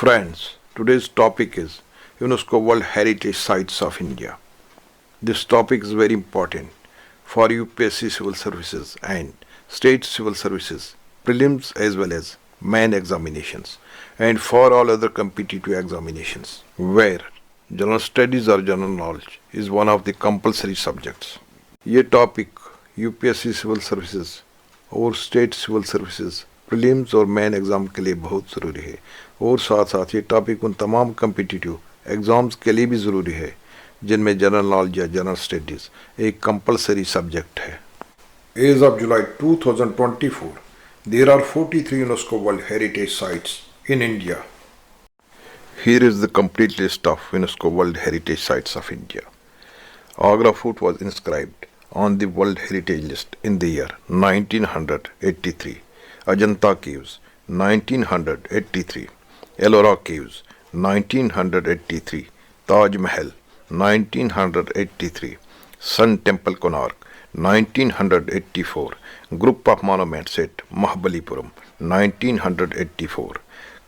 Friends, today's topic is UNESCO World Heritage Sites of India. This topic is very important for UPSC civil services and state civil services, prelims as well as main examinations, and for all other competitive examinations, where general studies or general knowledge is one of the compulsory subjects. ये topic UPSC civil services और state civil services prelims और main exam के लिए बहुत ज़रूरी है और साथ साथ ये टॉपिक उन तमाम कम्पिटिटिव एग्ज़ाम्स के लिए भी ज़रूरी है जिनमें जनरल नॉलेज या जनरल स्टडीज़ एक कंपलसरी सब्जेक्ट है. As of July 2024, there are 43 UNESCO World Heritage Sites in India. Here is the complete list of UNESCO World Heritage Sites of India. Agra Fort was inscribed on the World Heritage List in the year 1983. Ajanta Caves, 1983. Ellora Caves, 1983. Taj Mahal, 1983. Sun Temple Konark, 1984. Group of monuments at Mahabalipuram, 1984.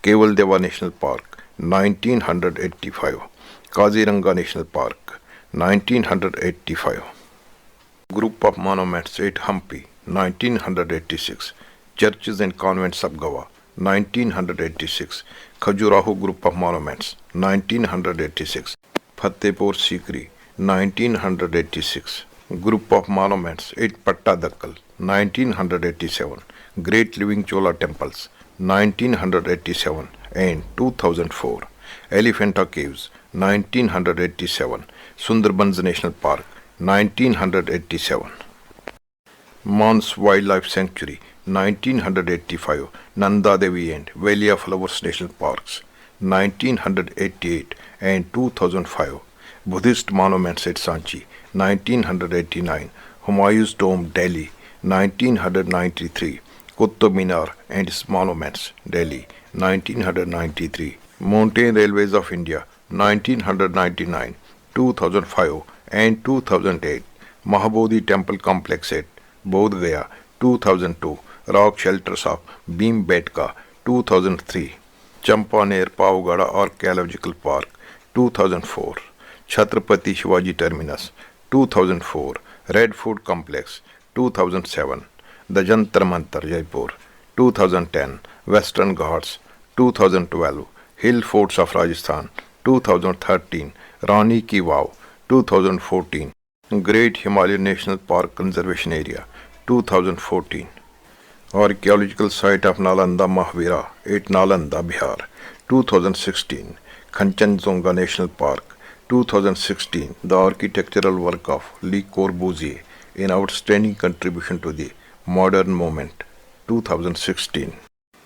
Keval Deva National Park, 1985. Kaziranga National Park, 1985. Group of monuments at Hampi, 1986. Churches and convents of Goa, 1986. Khajuraho Group of monuments, 1986. Fatehpur Sikri, 1986. Group of monuments at Pattadakkal, 1987. Great Living Chola Temples, 1987 and 2004. Elephanta Caves, 1987. Sundarbans National Park, 1987. Mons Wildlife Sanctuary, 1985. Nanda Devi and Valley of Flowers National Parks, 1988 and 2005. Buddhist Monuments at Sanchi, 1989. Humayun's Tomb, Delhi, 1993. Qutub Minar and its monuments, Delhi, 1993. Mountain Railways of India, 1999, 2005 and 2008. Mahabodhi Temple Complex at Bodh Gaya, 2002. Rock Shelters of Bhimbetka, 2003. Champaner Pavgada Archaeological Park, 2004. Chhatrapati Shivaji Terminus, 2004. Red Fort Complex, 2007. The Jantar Mantar, Jaipur, 2010. Western Ghats, 2012. Hill Forts of Rajasthan, 2013. Rani Ki Vav, 2014. Great Himalayan National Park Conservation Area, 2014. Archaeological Site of Nalanda Mahavira at Nalanda, Bihar, 2016. Kanchenjunga National Park, 2016. The architectural work of Le Corbusier, an outstanding contribution to the modern movement, 2016.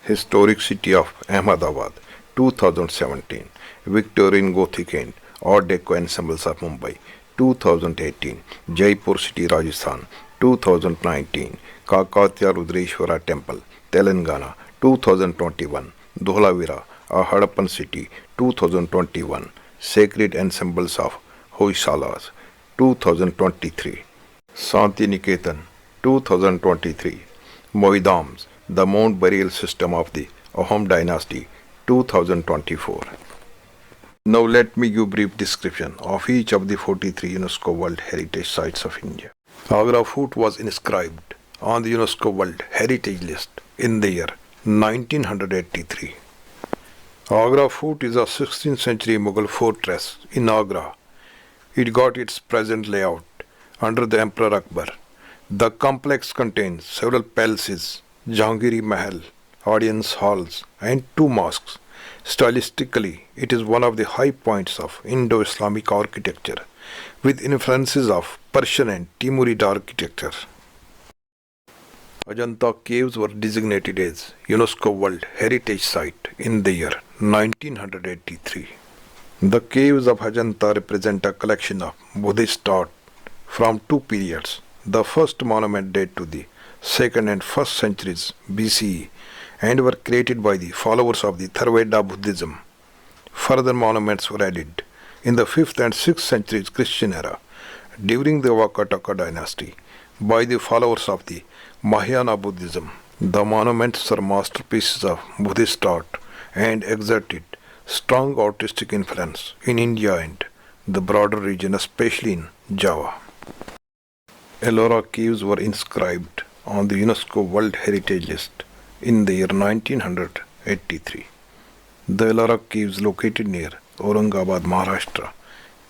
Historic City of Ahmedabad, 2017. Victorian Gothic and Art Deco Ensembles of Mumbai, 2018. Jaipur City, Rajasthan, 2019. Kakatiya Rudreshwara Temple, Telangana, 2021. Dholavira, a Harappan city, 2021. Sacred Ensembles of Hoysalas, 2023. Santi Niketan, 2023. Moidams, the Mount Burial System of the Ahom Dynasty, 2024. Now let me give brief description of each of the 43 UNESCO World Heritage Sites of India. Agra Fort was inscribed on the UNESCO World Heritage List in the year 1983. Agra Fort is a 16th century Mughal fortress in Agra. It got its present layout under the Emperor Akbar. The complex contains several palaces, Jahangiri Mahal, audience halls, and 2 mosques. Stylistically, it is one of the high points of Indo-Islamic architecture, with influences of Persian and Timurid architecture. Ajanta Caves were designated as UNESCO World Heritage Site in the year 1983. The caves of Ajanta represent a collection of Buddhist art from 2 periods. The first monument date to the 2nd and 1st centuries BCE and were created by the followers of the Theravada Buddhism. Further monuments were added in the 5th and 6th centuries Christian era during the Vakataka dynasty by the followers of the Mahayana Buddhism. The monuments are masterpieces of Buddhist art and exerted strong artistic influence in India and the broader region, especially in Java. Ellora caves were inscribed on the UNESCO World Heritage List in the year 1983. The Ellora caves located near Aurangabad, Maharashtra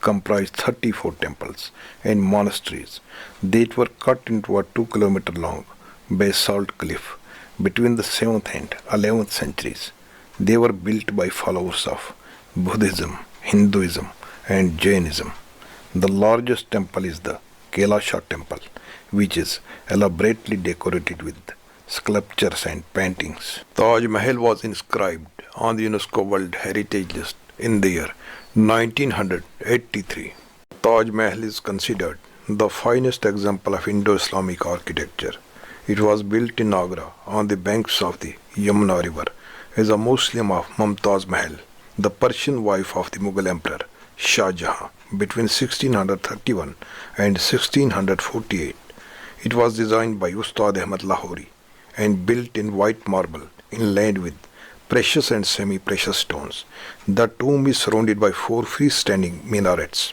comprise 34 temples and monasteries that were cut into a 2-kilometer long basalt cliff between the 7th and 11th centuries. They were built by followers of Buddhism, Hinduism, and Jainism. The largest temple is the Kailasha temple, which is elaborately decorated with sculptures and paintings. Taj Mahal was inscribed on the UNESCO World Heritage List in the year 1983. Taj Mahal is considered the finest example of Indo-Islamic architecture. It was built in Agra on the banks of the Yamuna River as a Muslim of Mumtaz Mahal, the Persian wife of the Mughal Emperor Shah Jahan, between 1631 and 1648. It was designed by Ustad Ahmad Lahori and built in white marble inlaid with precious and semi-precious stones. The tomb is surrounded by 4 freestanding minarets.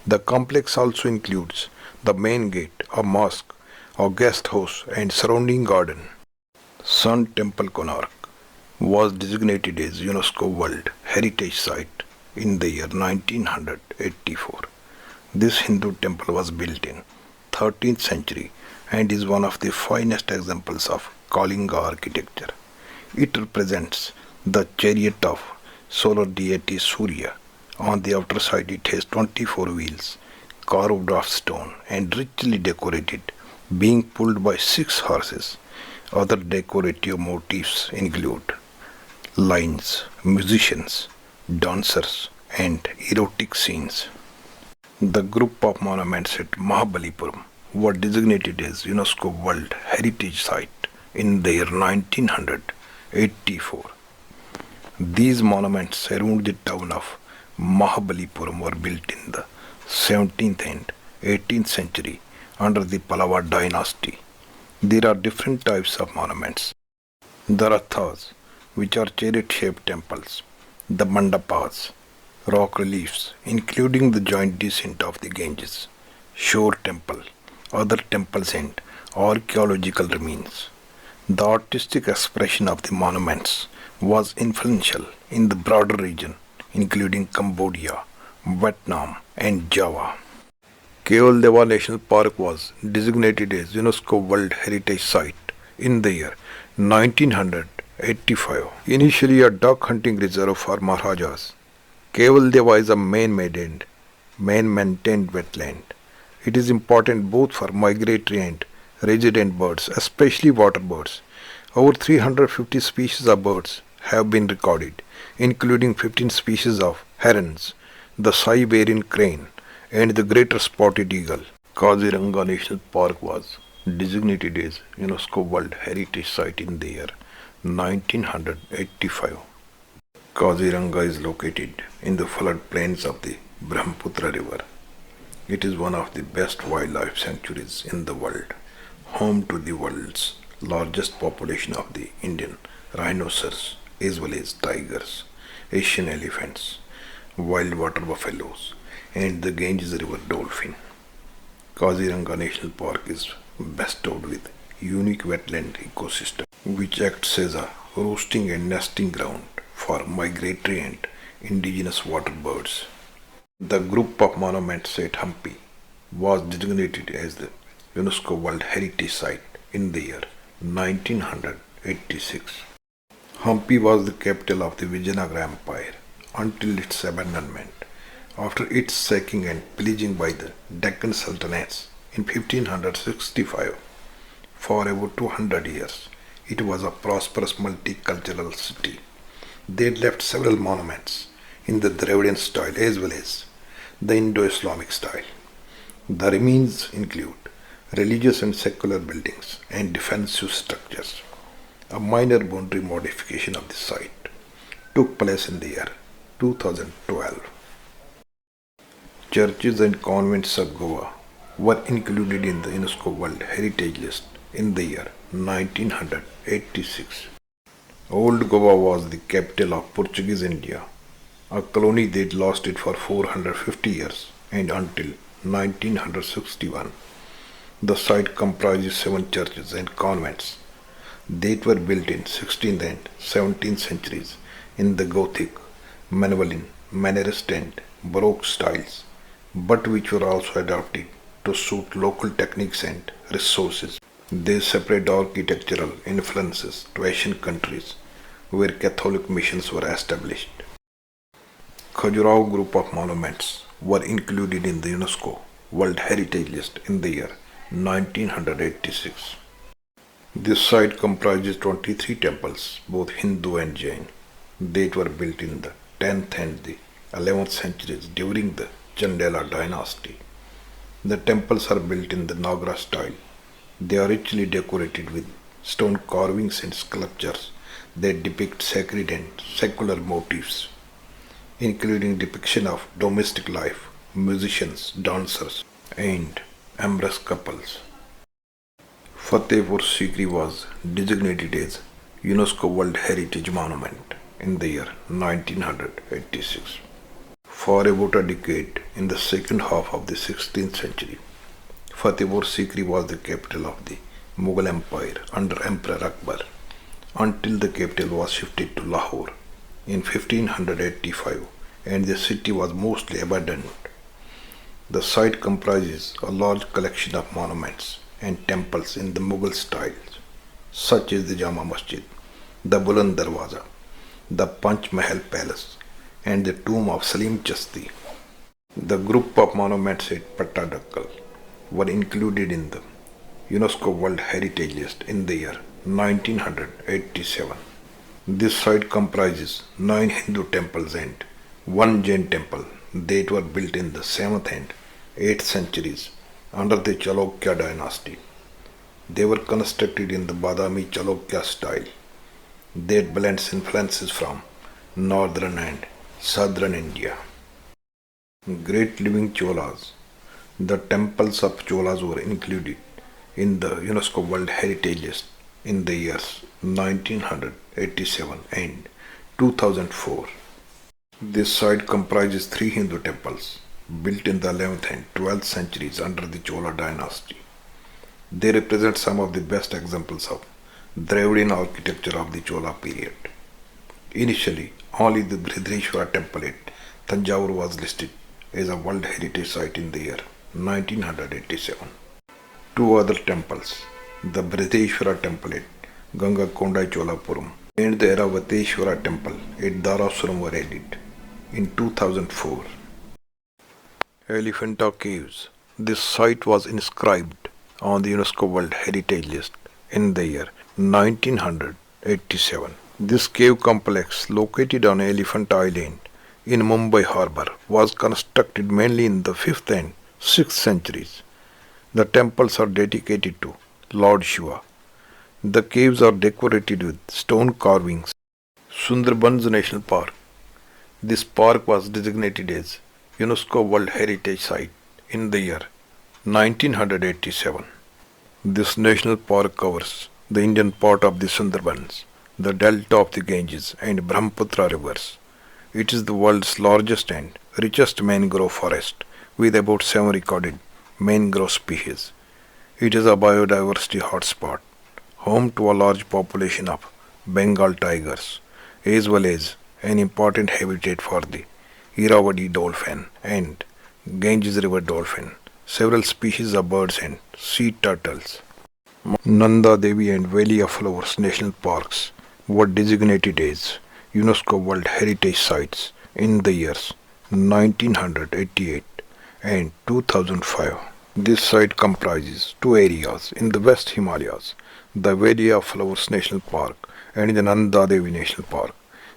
The complex also includes the main gate, a mosque, a guest house, and surrounding garden. Sun Temple Konark was designated as UNESCO World Heritage Site in the year 1984. This Hindu temple was built in 13th century and is one of the finest examples of Kalinga architecture. It represents the chariot of solar deity Surya. On the outer side it has 24 wheels, carved of stone and richly decorated, being pulled by 6 horses. Other decorative motifs include lions, musicians, dancers, and erotic scenes. The group of monuments at Mahabalipuram were designated as UNESCO World Heritage Site in the year 1984. These monuments around the town of Mahabalipuram were built in the 17th and 18th century under the Pallava dynasty. There are different types of monuments: the rathas, which are chariot-shaped temples; the mandapas, rock reliefs including the joint descent of the Ganges; shore temple, other temples, and archaeological remains. The artistic expression of the monuments was influential in the broader region, including Cambodia, Vietnam, and Java. Keoladeva National Park was designated as UNESCO World Heritage Site in the year 1985. Initially a duck hunting reserve for Maharajas, Keoladeva is a man-maintained wetland. It is important both for migratory and resident birds, especially water birds. Over 350 species of birds have been recorded, including 15 species of herons, the Siberian crane, and the greater spotted eagle. Kaziranga National Park was designated as UNESCO World Heritage Site in the year 1985. Kaziranga is located in the floodplains of the Brahmaputra River. It is one of the best wildlife sanctuaries in the world, home to the world's largest population of the Indian rhinoceros, as well as tigers, Asian elephants, wild water buffaloes, and the Ganges River dolphin. Kaziranga National Park is bestowed with unique wetland ecosystem, which acts as a roosting and nesting ground for migratory and indigenous water birds. The group of monuments at Hampi was designated as the UNESCO World Heritage Site in the year 1986. Hampi was the capital of the Vijayanagara Empire until its abandonment. After its sacking and pillaging by the Deccan Sultanates in 1565, for over 200 years, it was a prosperous multicultural city. They left several monuments in the Dravidian style as well as the Indo-Islamic style. The remains include religious and secular buildings and defensive structures. A minor boundary modification of the site took place in the year 2012. Churches and convents of Goa were included in the UNESCO World Heritage List in the year 1986. Old Goa was the capital of Portuguese India a colony that lasted for 450 years and until 1961. The site comprises 7 churches and convents that were built in 16th and 17th centuries in the Gothic, Manueline, Mannerist and Baroque styles, but which were also adapted to suit local techniques and resources. They separate architectural influences to Asian countries where Catholic missions were established. Khajuraho group of monuments were included in the UNESCO World Heritage List in the year 1986. This site comprises 23 temples, both Hindu and Jain, that were built in the 10th and the 11th centuries during the Chandela dynasty. The temples are built in the Nagara style. They are richly decorated with stone carvings and sculptures that depict sacred and secular motifs, including depiction of domestic life, musicians, dancers, and amorous couples. Fatehpur Sikri was designated as UNESCO World Heritage Monument in the year 1986. For about a decade, in the second half of the 16th century, Fatehpur Sikri was the capital of the Mughal Empire under Emperor Akbar, until the capital was shifted to Lahore in 1585 and the city was mostly abandoned. The site comprises a large collection of monuments and temples in the Mughal styles, such as the Jama Masjid, the Buland Darwaza, the Panch Mahal Palace, and the tomb of Salim Chasti. The group of monuments at Pattadakkal were included in the UNESCO World Heritage List in the year 1987. This site comprises 9 Hindu temples and 1 Jain temple that were built in the 7th and 8th centuries under the Chalukya dynasty. They were constructed in the Badami Chalukya style that blends influences from northern and southern India. Great living Cholas. The temples of Cholas were included in the UNESCO World Heritage List in the years 1987 and 2004. This site comprises 3 Hindu temples built in the 11th and 12th centuries under the Chola dynasty. They represent some of the best examples of Dravidian architecture of the Chola period. Initially, only the Bridreshwara temple at Tanjavur was listed as a World Heritage Site in the year 1987. 2 other temples, the Bridreshwara temple at Gangakonda Cholapuram and the Eravateshwara temple at Dharasuram were added in 2004. Elephanta Caves. This site was inscribed on the UNESCO World Heritage List in the year 1987. This cave complex, located on Elephant Island in Mumbai Harbour, was constructed mainly in the 5th and 6th centuries. The temples are dedicated to Lord Shiva. The caves are decorated with stone carvings. Sundarbans National Park. This park was designated as UNESCO World Heritage Site in the year 1987. This national park covers the Indian part of the Sundarbans, the delta of the Ganges and Brahmaputra rivers. It is the world's largest and richest mangrove forest with about 7 recorded mangrove species. It is a biodiversity hotspot, home to a large population of Bengal tigers, as well as an important habitat for the Irrawaddy dolphin and Ganges river dolphin, several species of birds and sea turtles. Nanda Devi and Valley of Flowers National Parks were designated as UNESCO World Heritage Sites in the years 1988 and 2005. This site comprises 2 areas in the West Himalayas, the Valley of Flowers National Park and the Nanda Devi National Park.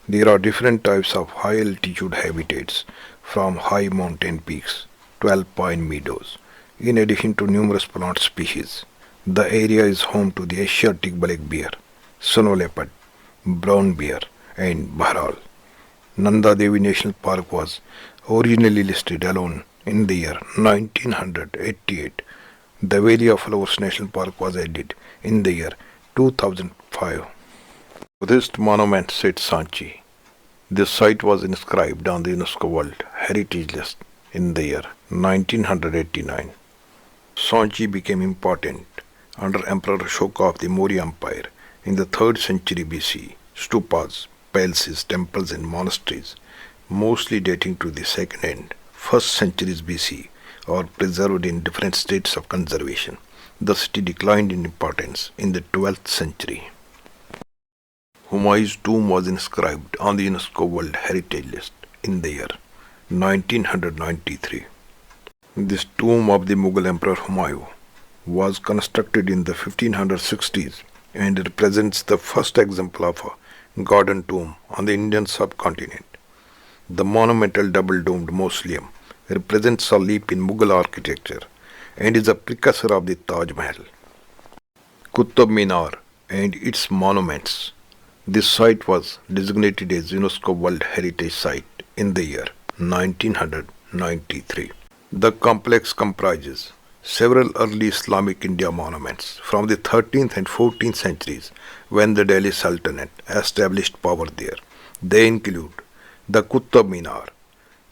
There are different types of high altitude habitats, from high mountain peaks to alpine meadows, in addition to numerous plant species. The area is home to the Asiatic black bear, snow leopard, brown bear and bharal. Nanda Devi National Park was originally listed alone in the year 1988. The Valley of Flowers National Park was added in the year 2005. Buddhist monuments at Sanchi. This site was inscribed on the UNESCO World Heritage List in the year 1989. Sanchi became important under Emperor Ashoka of the Maurya Empire in the 3rd century BC. Stupas, palaces, temples and monasteries, mostly dating to the 2nd and 1st centuries BC, are preserved in different states of conservation. The city declined in importance in the 12th century. Humayun's tomb was inscribed on the UNESCO World Heritage List in the year 1993. This tomb of the Mughal Emperor Humayun was constructed in the 1560s and represents the first example of a garden tomb on the Indian subcontinent. The monumental double-domed mausoleum represents a leap in Mughal architecture and is a precursor of the Taj Mahal. Qutb Minar and its monuments. This site was designated as UNESCO World Heritage Site in the year 1993. The complex comprises several early Islamic India monuments from the 13th and 14th centuries when the Delhi Sultanate established power there. They include the Qutb Minar,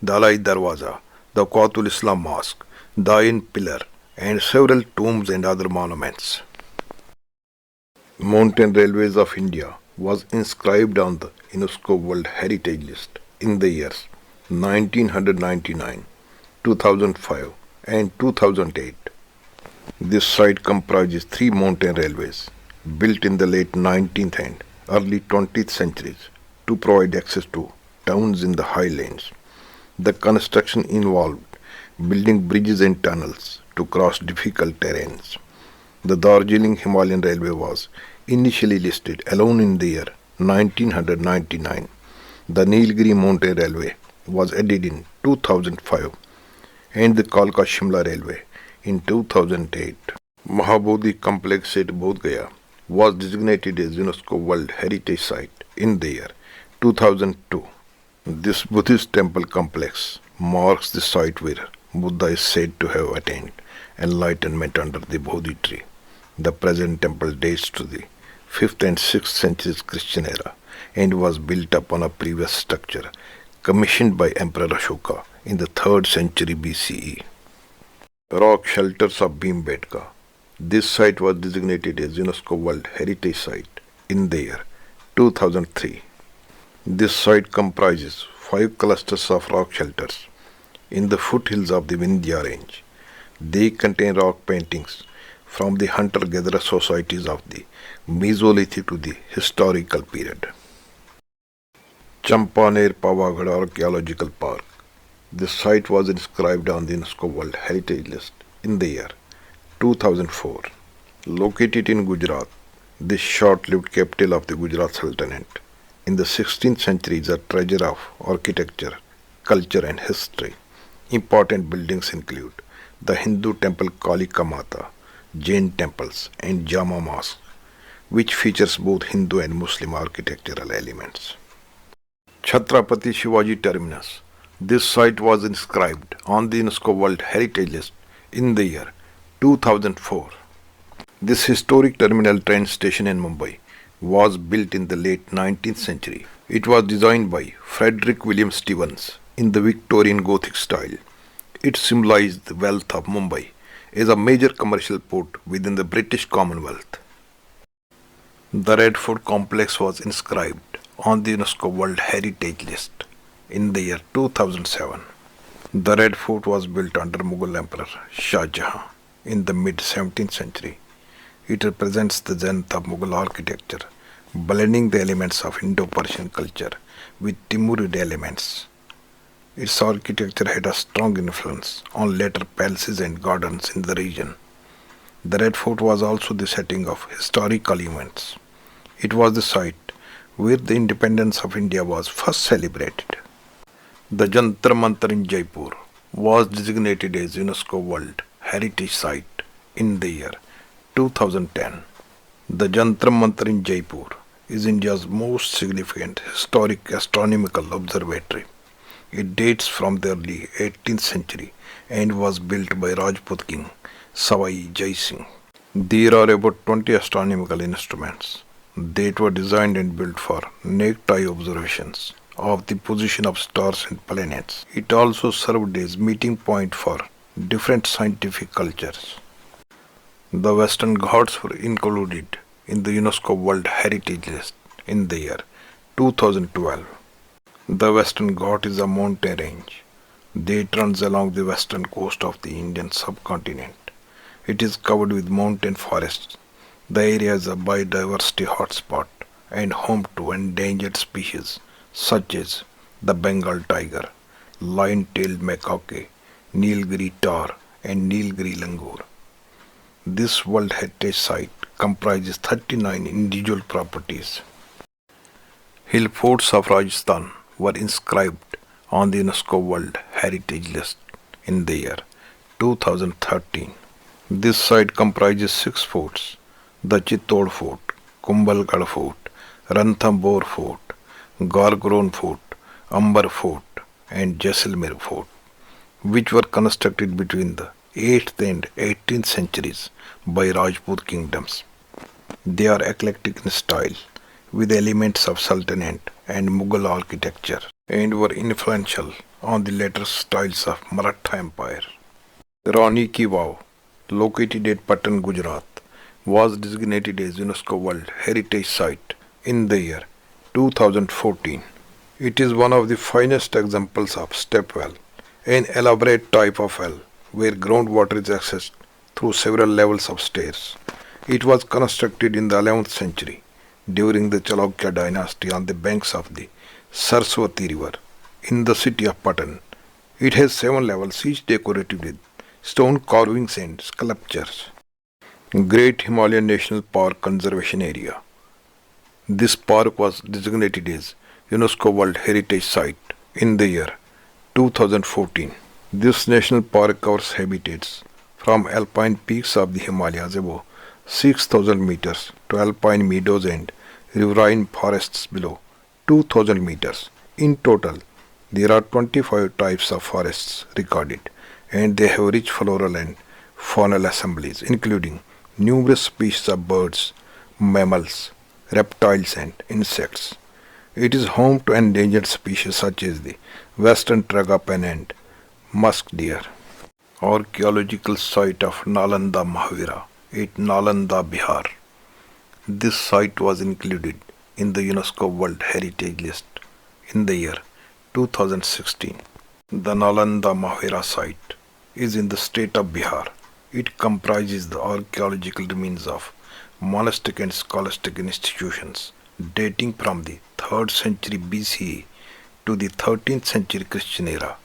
the Alai Darwaza, the Qatul Islam Mosque, the Ain Pillar, and several tombs and other monuments. Mountain Railways of India was inscribed on the UNESCO World Heritage List in the years 1999, 2005 and 2008. This site comprises 3 mountain railways built in the late 19th and early 20th centuries to provide access to towns in the highlands. The construction involved building bridges and tunnels to cross difficult terrains. The Darjeeling Himalayan Railway was initially listed alone in the year 1999. The Nilgiri Mountain Railway was added in 2005 and the Kalka Shimla Railway in 2008. Mahabodhi complex at Bodh Gaya was designated as UNESCO World Heritage Site in the year 2002. This Buddhist temple complex marks the site where Buddha is said to have attained enlightenment under the Bodhi tree. The present temple dates to the 5th and 6th centuries Christian era and was built upon a previous structure commissioned by Emperor Ashoka in the 3rd century BCE. Rock shelters of Bhimbetka. This site was designated as UNESCO World Heritage Site in the year 2003. This site comprises 5 clusters of rock shelters in the foothills of the Vindhya range. They contain rock paintings from the hunter-gatherer societies of the Mesolithic to the historical period. Champaner Pavagadh Archaeological Park. This site was inscribed on the UNESCO World Heritage List in the year 2004. Located in Gujarat, this short-lived capital of the Gujarat Sultanate in the 16th century is a treasure of architecture, culture and history. Important buildings include the Hindu temple Kalika Mata, Jain temples and Jama Mosque, which features both Hindu and Muslim architectural elements. Chhatrapati Shivaji Terminus. This site was inscribed on the UNESCO World Heritage List in the year 2004. This historic terminal train station in Mumbai was built in the late 19th century. It was designed by Frederick William Stevens in the Victorian Gothic style. It symbolized the wealth of Mumbai as a major commercial port within the British Commonwealth. The Red Fort complex was inscribed on the UNESCO World Heritage List in the year 2007. The Red Fort was built under Mughal Emperor Shah Jahan in the mid-17th century. It represents the zenith of Mughal architecture, blending the elements of Indo-Persian culture with Timurid elements. Its architecture had a strong influence on later palaces and gardens in the region. The Red Fort was also the setting of historical events. It was the site where the independence of India was first celebrated. The Jantar Mantar in Jaipur was designated as UNESCO World Heritage Site in the year 2010. The Jantar Mantar in Jaipur is India's most significant historic astronomical observatory. It dates from the early 18th century and was built by Rajput king Savai Jai Singh. There are about 20 astronomical instruments that were designed and built for naked eye observations of the position of stars and planets. It also served as meeting point for different scientific cultures. The Western Ghats were included in the UNESCO World Heritage List in the year 2012. The Western Ghat is a mountain range that runs along the western coast of the Indian subcontinent. It is covered with mountain forests. The area is a biodiversity hotspot and home to endangered species such as the Bengal tiger, lion-tailed macaque, Nilgiri tar, and Nilgiri langur. This World Heritage Site comprises 39 individual properties. Hill forts of Rajasthan were inscribed on the UNESCO World Heritage List in the year 2013. This site comprises 6 forts: the Chittor Fort, Kumbhalgarh Fort, Ranthambore Fort, Gargaon Fort, Amber Fort, and Jaisalmer Fort, which were constructed between the 8th and 18th centuries by Rajput kingdoms. They are eclectic in style, with elements of Sultanate and Mughal architecture, and were influential on the later styles of Maratha Empire. Rani Ki Vav, located at Patan, Gujarat, was designated as UNESCO World Heritage Site in the year 2014. It is one of the finest examples of step well, an elaborate type of well where groundwater is accessed through several levels of stairs. It was constructed in the 11th century during the Chalukya dynasty on the banks of the Saraswati River in the city of Patan. It has 7 levels, each decorated with stone carvings and sculptures. Great Himalayan National Park Conservation Area. This park was designated as UNESCO World Heritage Site in the year 2014. This national park covers habitats from alpine peaks of the Himalayas above 6,000 meters to alpine meadows and riverine forests below 2,000 meters. In total, there are 25 types of forests recorded, and they have rich floral and faunal assemblies, including numerous species of birds, mammals, reptiles, and insects. It is home to endangered species such as the western tragapan and musk deer. Archaeological site of Nalanda Mahavira at Nalanda, Bihar. This site was included in the UNESCO World Heritage List in the year 2016. The Nalanda Mahavira site is in the state of Bihar. It comprises the archaeological remains of monastic and scholastic institutions dating from the 3rd century BCE to the 13th century Christian era.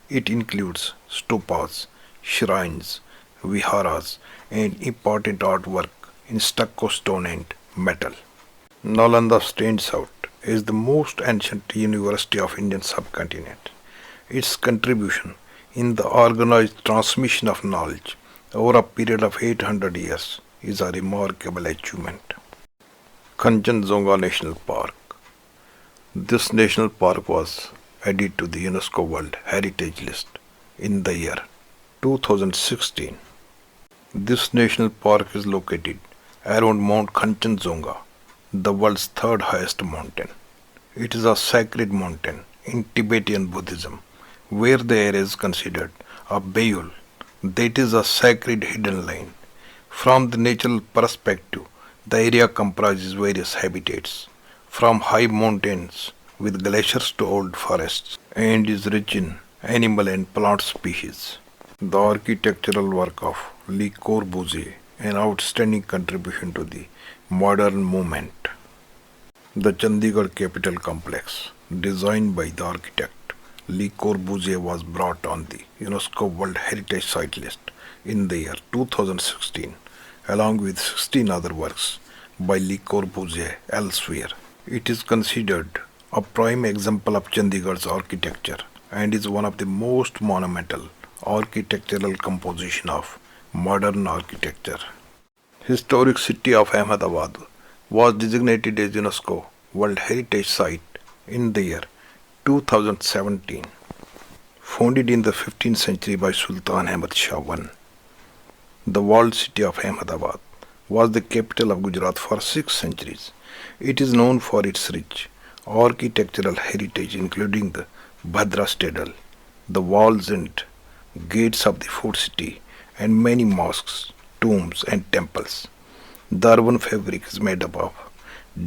It includes stupas, shrines, viharas, and important artwork in stucco stone and metal. Nalanda stands out as the most ancient university of Indian subcontinent. Its contribution in the organized transmission of knowledge over a period of 800 years is a remarkable achievement. Kanchenjunga National Park. This national park was added to the UNESCO World Heritage List in the year 2016. This national park is located around Mount Kanchenjunga, the world's 3rd highest mountain. It is a sacred mountain in Tibetan Buddhism, where the area is considered a Beul, that is a sacred hidden line. From the natural perspective, the area comprises various habitats, from high mountains with glaciers to old forests, and is rich in animal and plant species. The architectural work of Le Corbusier, an outstanding contribution to the modern movement. The Chandigarh Capital Complex, designed by the architect Le Corbusier, was brought on the UNESCO World Heritage Site list in the year 2016, along with 16 other works by Le Corbusier elsewhere. It is considered a prime example of Chandigarh's architecture and is one of the most monumental architectural composition of modern architecture. Historic city of Ahmedabad was designated as UNESCO World Heritage Site in the year 2017. Founded in the 15th century by Sultan Ahmad Shah I, the walled city of Ahmedabad was the capital of Gujarat for 6 centuries. It is known for its rich architectural heritage including the Bhadra Stadal, the walls and gates of the fort city, and many mosques, tombs, and temples. The urban fabric is made up of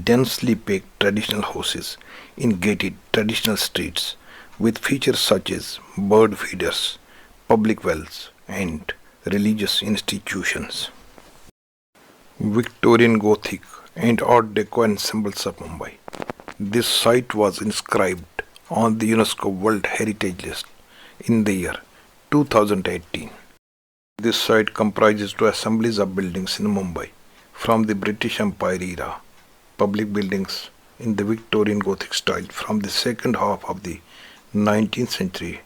densely packed traditional houses in gated traditional streets with features such as bird feeders, public wells, and religious institutions. Victorian Gothic and Art Deco ensembles of Mumbai. This site was inscribed on the UNESCO World Heritage List in the year 2018. This site comprises two assemblies of buildings in Mumbai from the British Empire era, public buildings in the Victorian Gothic style from the second half of the 19th century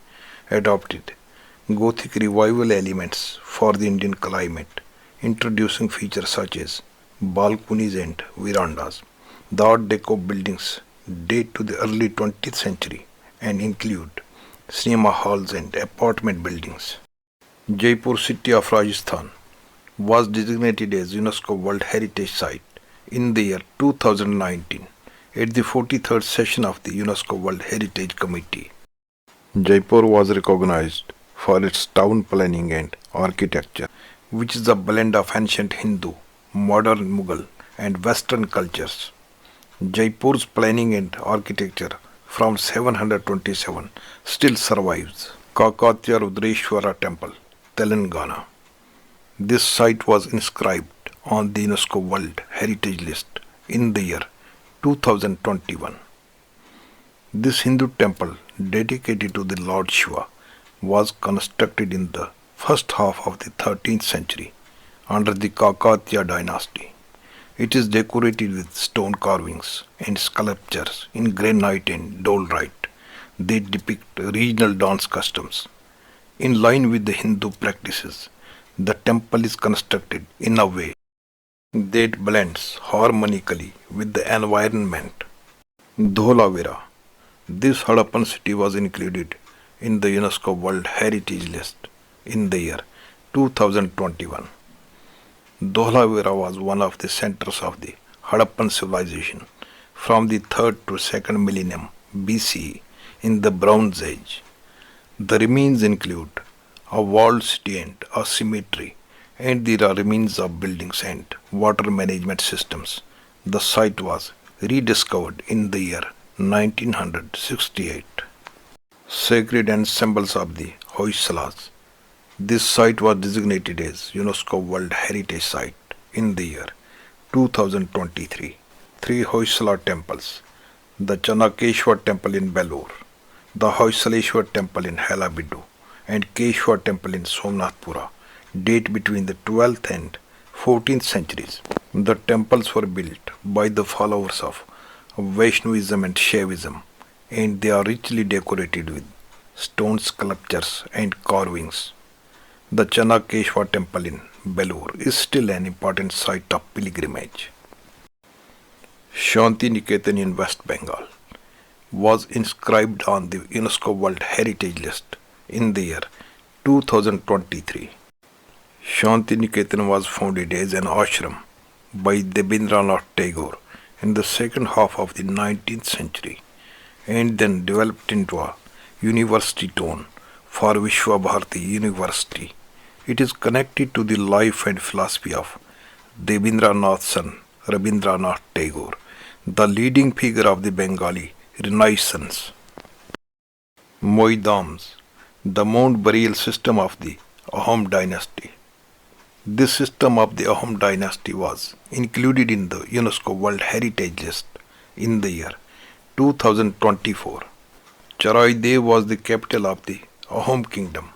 adopted Gothic revival elements for the Indian climate, introducing features such as balconies and verandas. The Art Deco buildings date to the early 20th century and include cinema halls and apartment buildings. Jaipur city of Rajasthan was designated as UNESCO World Heritage Site in the year 2019 at the 43rd session of the UNESCO World Heritage Committee. Jaipur was recognized for its town planning and architecture, which is a blend of ancient Hindu, modern Mughal, and Western cultures. Jaipur's planning and architecture from 727 still survives. Kakatiya Rudreshwara Temple, Telangana. This site was inscribed on the UNESCO World Heritage List in the year 2021. This Hindu temple, dedicated to the Lord Shiva, was constructed in the first half of the 13th century under the Kakatiya dynasty. It is decorated with stone carvings and sculptures in granite and dolerite. They depict regional dance customs. In line with the Hindu practices, the temple is constructed in a way that blends harmonically with the environment. Dholavira. This Harappan city was included in the UNESCO World Heritage List in the year 2021. Dholavira was one of the centers of the Harappan civilization from the 3rd to 2nd millennium BCE in the Bronze Age. The remains include a walled city and a cemetery, and there are remains of buildings and water management systems. The site was rediscovered in the year 1968. Sacred ensembles of the Hoysalas. This site was designated as UNESCO World Heritage Site in the year 2023. Three Hoysala temples, the Chanakeshwar Temple in Belur, the Hoysaleshwar Temple in Halabidu, and Keshwar Temple in Somnathpura, date between the 12th and 14th centuries. The temples were built by the followers of Vaishnavism and Shaivism, and they are richly decorated with stone sculptures and carvings. The Chanakeshwar Temple in Belur is still an important site of pilgrimage. Shanti Niketan in West Bengal was inscribed on the UNESCO World Heritage List in the year 2023. Shanti Niketan was founded as an ashram by Debendranath Tagore in the second half of the 19th century and then developed into a university town for Vishwa Bharati University. It is connected to the life and philosophy of Debendranath's son Rabindranath Tagore, the leading figure of the Bengali Renaissance. Moidams, the mound burial system of the Ahom dynasty. This system of the Ahom dynasty was included in the UNESCO World Heritage List in the year 2024. Charaidev was the capital of the Ahom kingdom,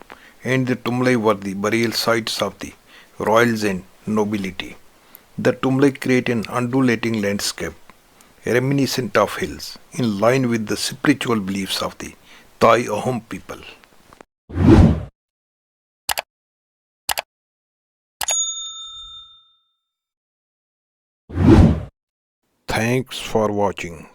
and the tumlai were the burial sites of the royals and nobility. The tumlai create an undulating landscape reminiscent of hills in line with the spiritual beliefs of the Thai Ahom people. Thanks for watching.